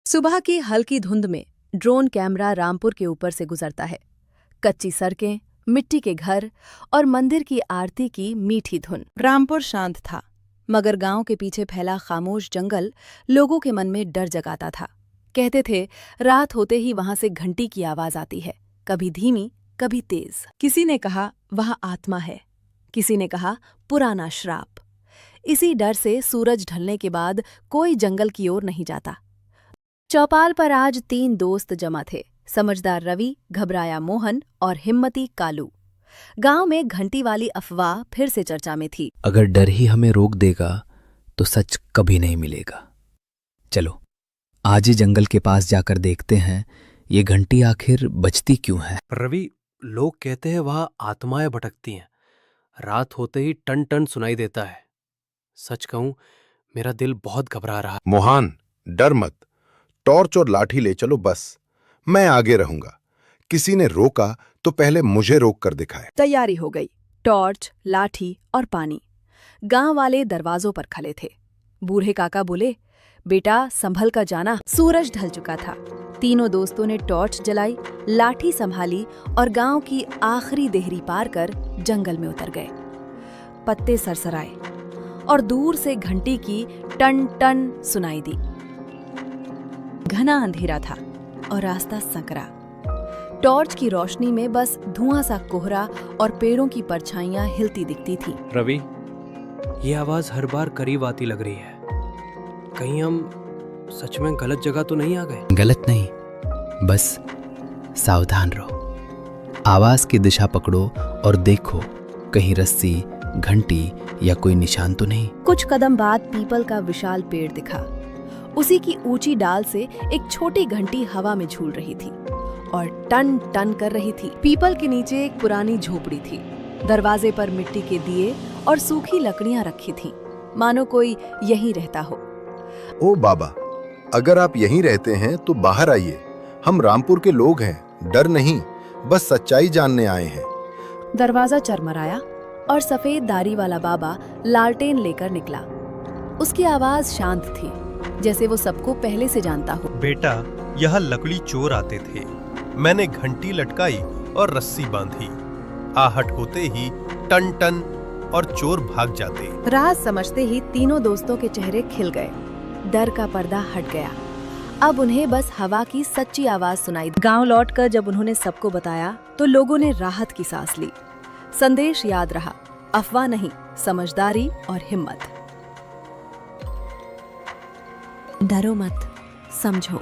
सुबह की हल्की धुंध में ड्रोन कैमरा रामपुर के ऊपर से गुजरता है। कच्ची सड़कें, मिट्टी के घर और मंदिर की आरती की मीठी धुन। रामपुर शांत था, मगर गांव के पीछे फैला खामोश जंगल लोगों के मन में डर जगाता था। कहते थे रात होते ही वहां से घंटी की आवाज आती है, कभी धीमी कभी तेज। किसी ने कहा वह आत्मा है, किसी ने कहा पुराना श्राप। इसी डर से सूरज ढलने के बाद कोई जंगल की ओर नहीं जाता। चौपाल पर आज 3 दोस्त जमा थे, समझदार रवि, घबराया मोहन और हिम्मती कालू। गांव में घंटी वाली अफवाह फिर से चर्चा में थी। अगर डर ही हमें रोक देगा तो सच कभी नहीं मिलेगा। चलो आज ही जंगल के पास जाकर देखते हैं ये घंटी आखिर बजती क्यों है। रवि, लोग कहते हैं वहां आत्माएं भटकती हैं, रात होते ही टन टन सुनाई देता है। सच कहूं, मेरा दिल बहुत घबरा रहा है। मोहन, डर मत, टॉर्च और लाठी ले चलो, बस मैं आगे रहूंगा। किसी ने रोका तो पहले मुझे रोक कर दिखाए। तैयारी हो गई। टॉर्च, लाठी और पानी। गांव वाले दरवाजों पर खड़े थे। बूढ़े काका बोले, बेटा संभल कर जाना। सूरज ढल चुका था। तीनों दोस्तों ने टॉर्च जलाई, लाठी संभाली और गांव की आखिरी देहरी पार कर जंगल में उतर गए। पत्ते सरसराए और दूर से घंटी की टन टन सुनाई दी। घना अंधेरा था और रास्ता संकरा। टॉर्च की रोशनी में बस धुआं सा कोहरा और पेड़ों की परछाइयां हिलती दिखती थी। रवि, ये आवाज हर बार करीब आती लग रही है। कहीं हम सच में गलत जगह तो नहीं आ गए? गलत नहीं, बस सावधान रहो। आवाज की दिशा पकड़ो और देखो कहीं रस्सी, घंटी या कोई निशान तो नहीं। कुछ कदम बाद पीपल का विशाल पेड़ दिखा। उसी की ऊंची डाल से एक छोटी घंटी हवा में झूल रही थी और टन टन कर रही थी। पीपल के नीचे एक पुरानी झोपड़ी थी। दरवाजे पर मिट्टी के दिए और सूखी लकड़ियां रखी थीं, मानो कोई यहीं रहता हो। ओ बाबा, अगर आप यहीं रहते हैं तो बाहर आइए। हम रामपुर के लोग हैं, डर नहीं, बस सच्चाई जानने आए हैं। दरवाजा चरमराया और सफेद दाढ़ी वाला बाबा लालटेन लेकर निकला। उसकी आवाज शांत थी, जैसे वो सबको पहले से जानता हो। बेटा, यहाँ लकड़ी चोर आते थे। मैंने घंटी लटकाई और रस्सी बांधी। आहट होते ही टन टन और चोर भाग जाते। राज समझते ही तीनों दोस्तों के चेहरे खिल गए। डर का पर्दा हट गया। अब उन्हें बस हवा की सच्ची आवाज सुनाई। गांव लौटकर जब उन्होंने सबको बताया तो लोगों ने राहत की सांस ली। संदेश याद रहा, अफवाह नहीं, समझदारी और हिम्मत। डरो मत, समझो।